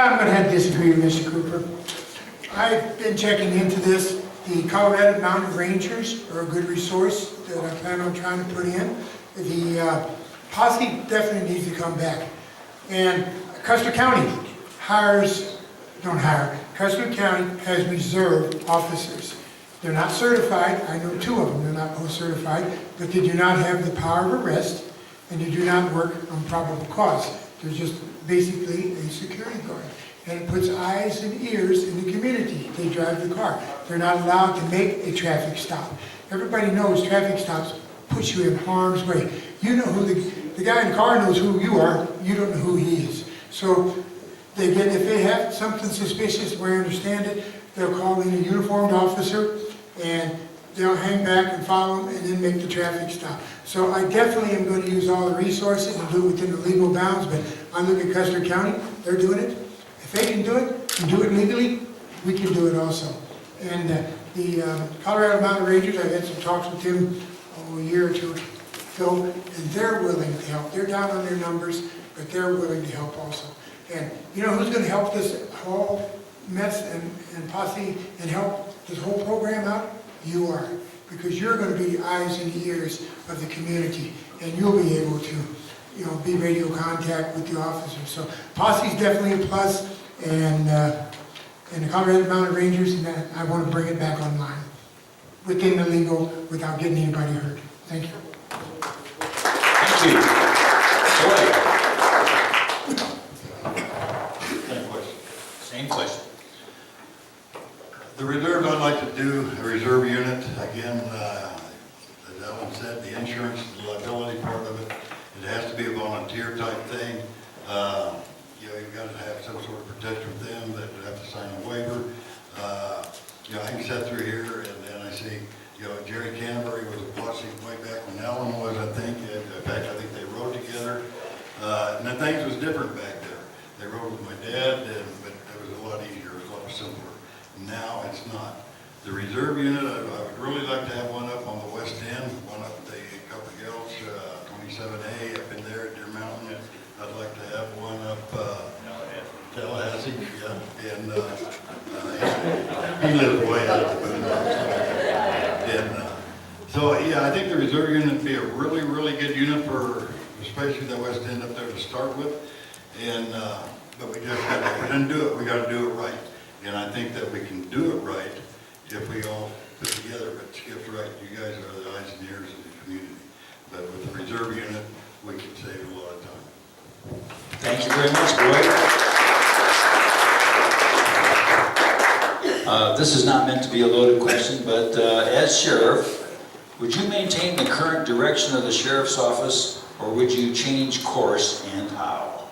I'm going to have to disagree with Mr. Cooper. I've been checking into this. The Colorado Mountain Rangers are a good resource that I plan on trying to put in. The posse definitely needs to come back. And Custer County Custer County has reserve officers. They're not certified. I know 2 of them. They're not both certified, but they do not have the power of arrest, and they do not work on probable cause. They're just basically a security guard. And it puts eyes and ears in the community. They drive the car. They're not allowed to make a traffic stop. Everybody knows traffic stops put you in harm's way. You know who the guy in the car knows who you are. You don't know who he is. So if they have something suspicious, where I understand it, they'll call in a uniformed officer and they'll hang back and follow them and then make the traffic stop. So I definitely am going to use all the resources and do it within the legal bounds, but I look at Custer County, they're doing it. If they can do it and do it legally, we can do it also. And the Colorado Mountain Rangers, I've had some talks with them a year or 2 ago, and they're willing to help. They're down on their numbers, but they're willing to help also. And you know who's going to help this whole mess and posse and help this whole program out? You are. Because you're going to be the eyes and the ears of the community, and you'll be able to, be radio contact with the officers. So posse is definitely a plus, and the Colorado Mountain Rangers, and I want to bring it back online within the legal, without getting anybody hurt. Thank you. Thank you. Same question. The reserves, I'd like to do a reserve unit. Again, as Ellen said, the insurance, the liability part of it, it has to be a volunteer type thing. You've got to have some sort of protection with them, that have to sign a waiver. I can sit through here and then I see, Jerry Canterbury was a posse way back when Ellen was, I think. In fact, I think they rode together. And then things was different back there. They rode with my dad, but it was a lot easier, it was a lot simpler. Now it's not. The reserve unit, I would really like to have one up on the west end, one up the Copper Gulch, 27A, up in there at Deer Mountain. I'd like to have one up Tallahassee, yeah, and he lives way out of the so yeah, I think the reserve unit would be a really, really good unit for, especially the west end up there to start with. And but we just got to, we got to do it right. And I think that we can do it right if we all put together. But Skip's right, you guys are the eyes and ears of the community. But with the reserve unit, we can save a lot of time. Thank you very much, Boyd. This is not meant to be a loaded question, but as sheriff, would you maintain the current direction of the sheriff's office, or would you change course, and how?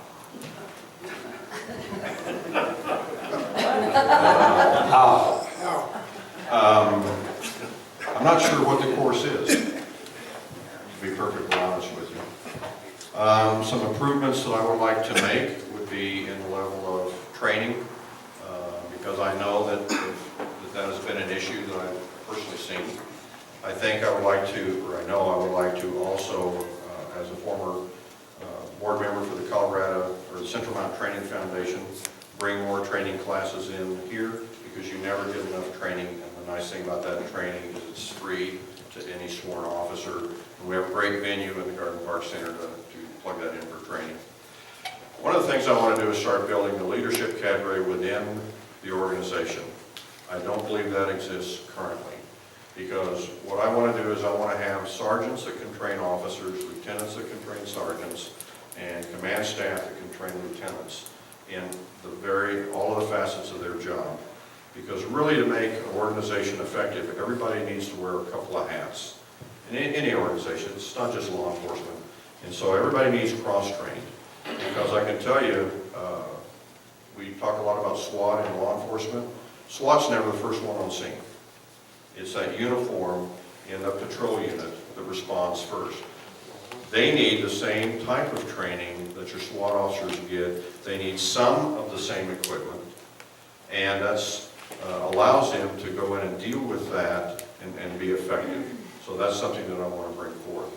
How? I'm not sure what the course is, to be perfectly honest with you. Some improvements that I would like to make would be in the level of training, because I know that that has been an issue that I've personally seen. I think I would like to, or I know I would like to also, as a former board member for the Colorado, or the Central Mountain Training Foundation, bring more training classes in here, because you never get enough training. And the nice thing about that training is it's free to any sworn officer. And we have a great venue in the Garden Park Center to plug that in for training. One of the things I want to do is start building the leadership cadre within the organization. I don't believe that exists currently, because what I want to do is I want to have sergeants that can train officers, lieutenants that can train sergeants, and command staff that can train lieutenants in all of the facets of their job. Because really, to make an organization effective, everybody needs to wear a couple of hats. In any organization, it's not just law enforcement. And so everybody needs cross-trained. Because I can tell you, we talk a lot about SWAT and law enforcement. SWAT's never the first one on scene. It's that uniform in the patrol unit that responds first. They need the same type of training that your SWAT officers get. They need some of the same equipment. And that's allows them to go in and deal with that and be effective. So that's something that I want to bring forth.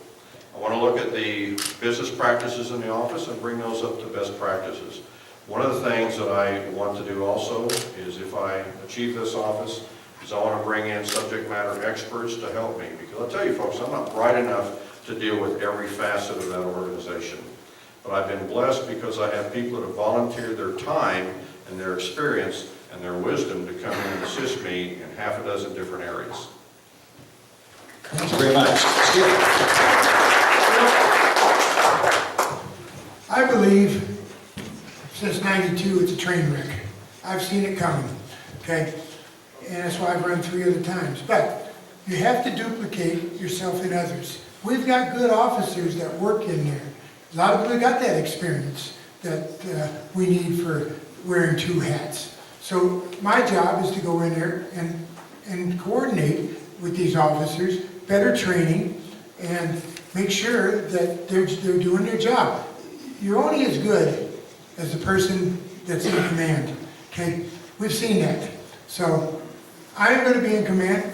I want to look at the business practices in the office and bring those up to best practices. One of the things that I want to do also is, if I achieve this office, is I want to bring in subject matter experts to help me. Because I'll tell you folks, I'm not bright enough to deal with every facet of that organization. But I've been blessed because I have people that have volunteered their time and their experience and their wisdom to come in and assist me in half a dozen different areas. Thank you very much. Skip. I believe since '92 it's a train wreck. I've seen it coming, okay? And that's why I've run 3 other times. But you have to duplicate yourself in others. We've got good officers that work in there. A lot of people have got that experience that we need for wearing 2 hats. So my job is to go in there and coordinate with these officers, better training, and make sure that they're doing their job. You're only as good as the person that's in command, okay? We've seen that. So I'm going to be in command.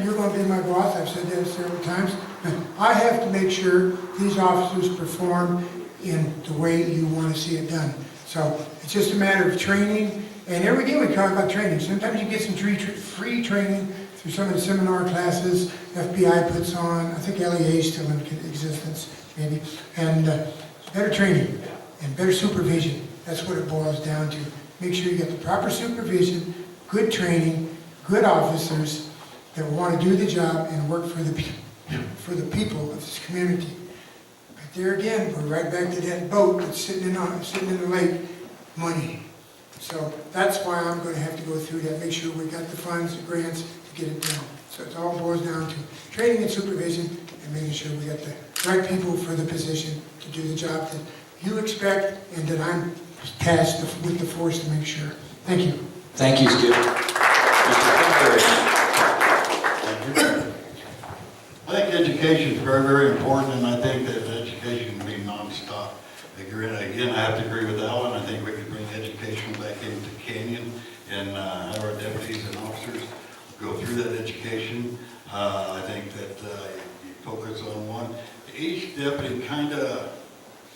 You're going to be my boss. I've said that several times. But I have to make sure these officers perform in the way you want to see it done. So it's just a matter of training. And every day we talk about training. Sometimes you get some free training through some of the seminar classes FBI puts on. I think LEA is still in existence, maybe. And better training and better supervision. That's what it boils down to. Make sure you get the proper supervision, good training, good officers that want to do the job and work for the people of this community. But there again, we're right back to that boat that's sitting in the lake, money. So that's why I'm going to have to go through that, make sure we got the funds, the grants to get it done. So it all boils down to training and supervision and making sure we got the right people for the position to do the job that you expect and that I'm tasked with the force to make sure. Thank you. Thank you, Skip. Mr. Canterbury. I think education is very, very important, and I think that education can be nonstop. Again, I have to agree with Alan. I think we could bring education back into Canyon and have our deputies and officers go through that education. I think that you focus on one. Each deputy kind of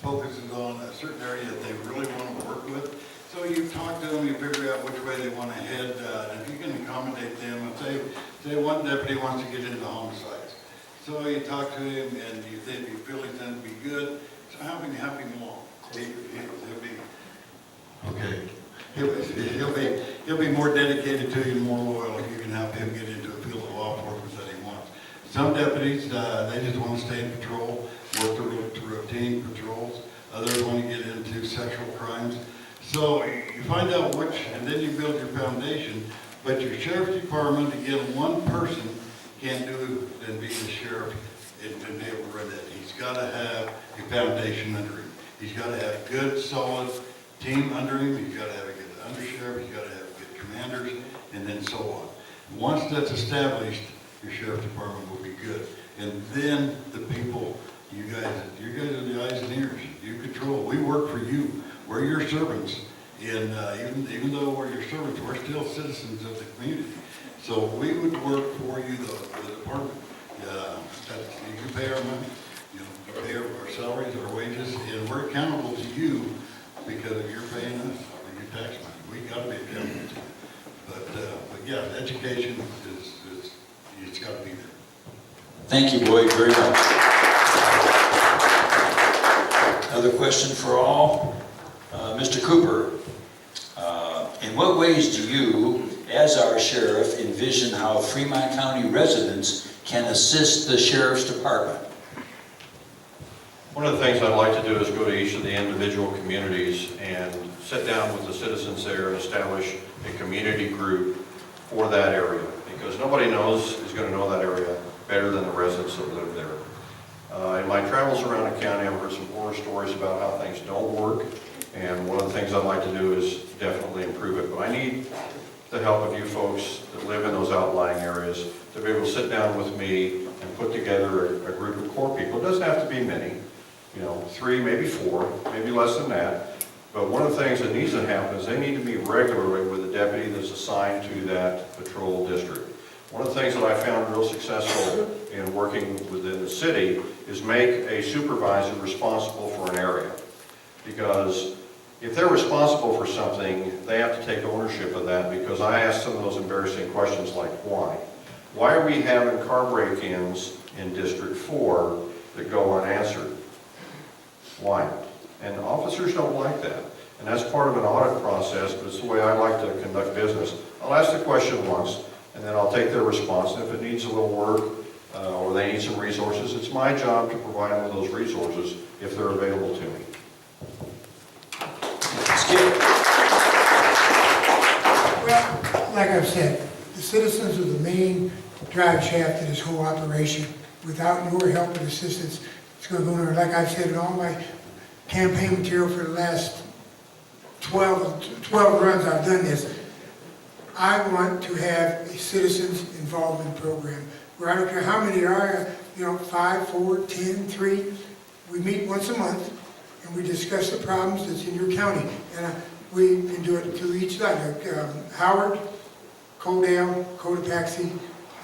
focuses on a certain area that they really want to work with. So you talk to them, you figure out which way they want to head, and if you can accommodate them, and say one deputy wants to get into homicides. So you talk to him and you feel he's going to be good, so how can you help him along? He'll be more dedicated to you and more loyal if you can help him get into a field of law enforcement that he wants. Some deputies, they just want to stay in patrol, work the routine patrols. Others want to get into sexual crimes. So you find out which, and then you build your foundation. But your sheriff's department, again, one person can't do and be the sheriff and be able to run that. He's got to have a foundation under him. He's got to have a good, solid team under him. He's got to have a good undersheriff. He's got to have good commanders, and then so on. Once that's established, your sheriff's department will be good. And then the people, you guys are the eyes and ears. You control. We work for you. We're your servants. And even though we're your servants, we're still citizens of the community. So we would work for you, the department. You pay our money. You pay our salaries, our wages, and we're accountable to you because you're paying us your tax money. We got to be accountable to you. But yeah, education it's got to be there. Thank you, Boyd, very much. Another question for all. Mr. Cooper, in what ways do you, as our sheriff, envision how Fremont County residents can assist the sheriff's department? One of the things I'd like to do is go to each of the individual communities and sit down with the citizens there and establish a community group for that area, because nobody is going to know that area better than the residents that live there. In my travels around the county, I've heard some horror stories about how things don't work, and one of the things I'd like to do is definitely improve it. But I need the help of you folks that live in those outlying areas to be able to sit down with me and put together a group of core people. It doesn't have to be many, 3, maybe 4, maybe less than that. But one of the things that needs to happen is they need to meet regularly with a deputy that's assigned to that patrol district. One of the things that I found real successful in working within the city is make a supervisor responsible for an area. Because if they're responsible for something, they have to take ownership of that, because I asked some of those embarrassing questions like, why? Why are we having car break-ins in District 4 that go unanswered? Why? And officers don't like that. And that's part of an audit process, but it's the way I like to conduct business. I'll ask the question once, and then I'll take their response, and if it needs a little work, or they need some resources, it's my job to provide them with those resources if they're available to me. Skip. Well, like I've said, the citizens are the main drive shaft of this whole operation. Without your help and assistance, it's going to go nowhere. Like I've said in all my campaign material for the last 12 runs I've done this, I want to have a citizens involvement program where I don't care how many there are, 5, 4, 10, 3. We meet once a month and we discuss the problems that's in your county. And we can do it through each side, like Howard, Coaldale, Cotopaxi.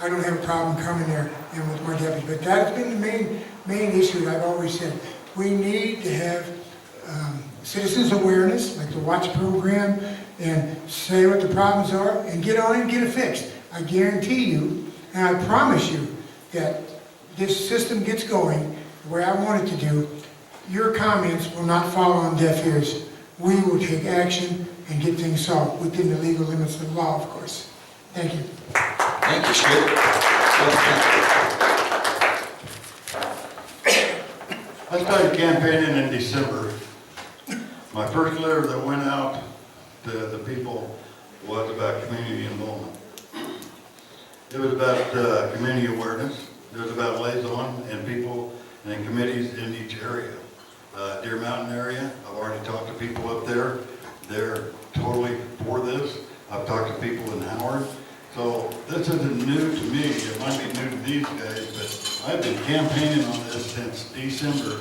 I don't have a problem coming there with my deputies. But that's been the main issue that I've always said. We need to have citizens awareness, like the watch program, and say what the problems are, and get on it and get it fixed. I guarantee you, and I promise you, that this system gets going the way I want it to do. Your comments will not fall on deaf ears. We will take action and get things solved within the legal limits of the law, of course. Thank you. Thank you, Skip. I started campaigning in December. My first letter that went out to the people was about community involvement. It was about community awareness. It was about liaison and people and committees in each area. Deer Mountain area, I've already talked to people up there. They're totally for this. I've talked to people in Howard. So this isn't new to me. It might be new to these guys, but I've been campaigning on this since December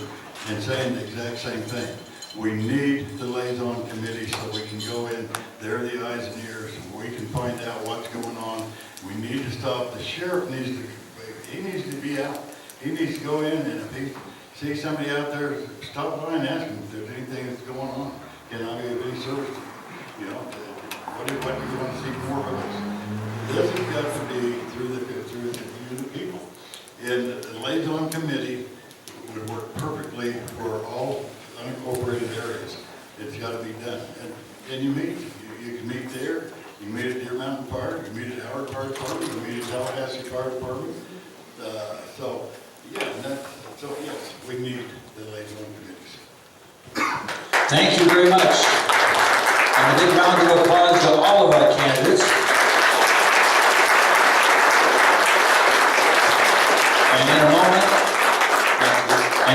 and saying the exact same thing. We need the liaison committee so we can go in, they're the eyes and ears, and we can find out what's going on. We need to stop, the sheriff needs to be out. He needs to go in, and if he sees somebody out there, stop by and ask him if there's anything that's going on. Can I be of any service? What do you want to see more of this? This has got to be through the people. And the liaison committee would work perfectly for all unincorporated areas. It's got to be done. And you meet. You can meet there. You meet at Deer Mountain Fire. You meet at Howard Fire Department. You meet at Tallahassee Fire Department. So yes, we need the liaison committees. Thank you very much. And a big round of applause to all of our candidates. And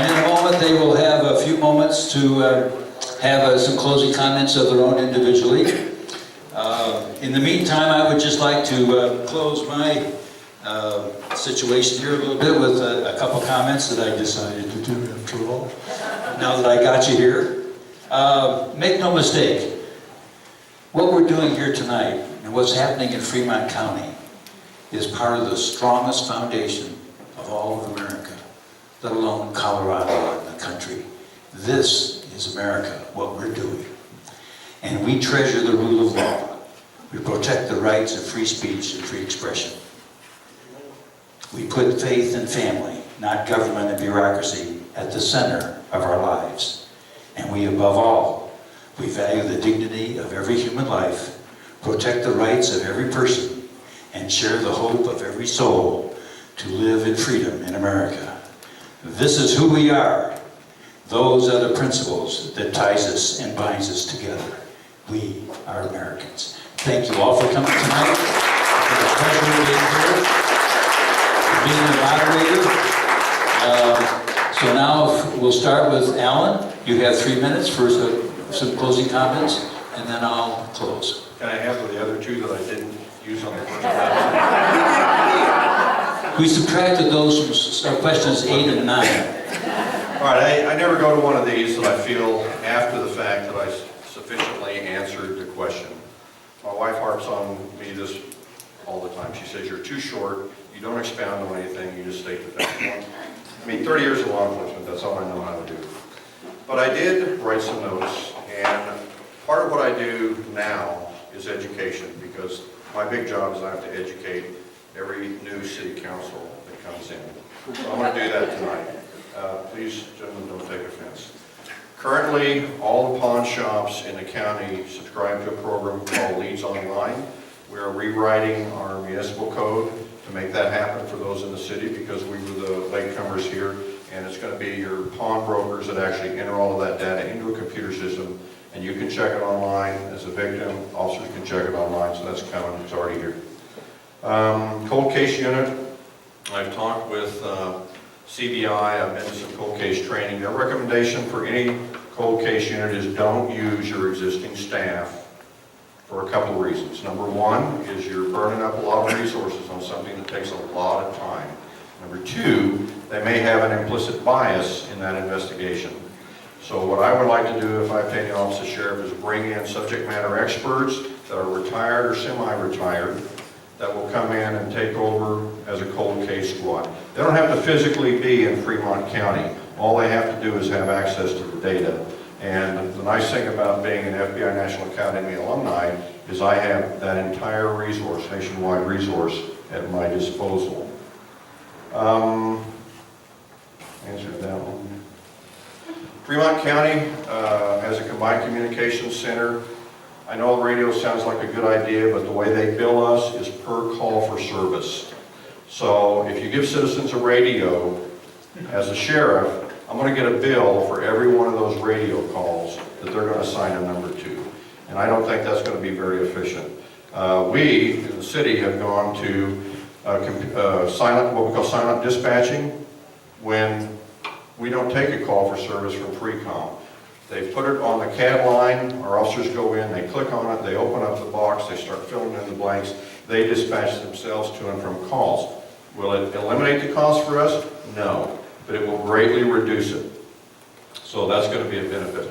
in a moment, they will have a few moments to have some closing comments of their own individually. In the meantime, I would just like to close my situation here a little bit with a couple comments that I decided to do after all, now that I got you here. Make no mistake, what we're doing here tonight and what's happening in Fremont County is part of the strongest foundation of all of America, let alone Colorado and the country. This is America, what we're doing. And we treasure the rule of law. We protect the rights of free speech and free expression. We put faith and family, not government and bureaucracy, at the center of our lives. And we, above all, we value the dignity of every human life, protect the rights of every person, and share the hope of every soul to live in freedom in America. This is who we are. Those are the principles that ties us and binds us together. We are Americans. Thank you all for coming tonight. It's a pleasure being here, being the moderator. So now we'll start with Alan. You have 3 minutes for some closing comments, and then I'll close. Can I have the other two that I didn't use on the first one? We subtracted those from questions 8 and 9. All right, I never go to one of these that I feel after the fact that I sufficiently answered the question. My wife harps on me this all the time. She says, you're too short, you don't expound on anything, you just state the facts. I mean, 30 years of law enforcement, that's all I know how to do. But I did write some notes, and Part of what I do now is education, because my big job is I have to educate every new city council that comes in. So I'm going to do that tonight. Please, gentlemen, don't take offense. Currently, all the pawn shops in the county subscribe to a program called Leads Online. We are rewriting our municipal code to make that happen for those in the city, because we were the latecomers here, and it's going to be your pawn brokers that actually enter all of that data into a computer system, and you can check it online as a victim, officers can check it online, so that's coming, it's already here. Cold case unit, I've talked with CBI, I've been to some cold case training. Their recommendation for any cold case unit is don't use your existing staff for a couple of reasons. Number one is you're burning up a lot of resources on something that takes a lot of time. Number two, they may have an implicit bias in that investigation. So what I would like to do if I obtain the office of sheriff is bring in subject matter experts that are retired or semi-retired that will come in and take over as a cold case squad. They don't have to physically be in Fremont County. All they have to do is have access to the data. And the nice thing about being an FBI National Academy alumni is I have that entire resource, nationwide resource, at my disposal. Answer that one. Fremont County has a combined communications center. I know the radio sounds like a good idea, but the way they bill us is per call for service. So if you give citizens a radio, as a sheriff, I'm going to get a bill for every one of those radio calls that they're going to assign a number to. And I don't think that's going to be very efficient. We, in the city, have gone to what we call silent dispatching when we don't take a call for service from FreeCom. They put it on the CAD line, our officers go in, they click on it, they open up the box, they start filling in the blanks, they dispatch themselves to and from calls. Will it eliminate the cost for us? No, but it will greatly reduce it. So that's going to be a benefit.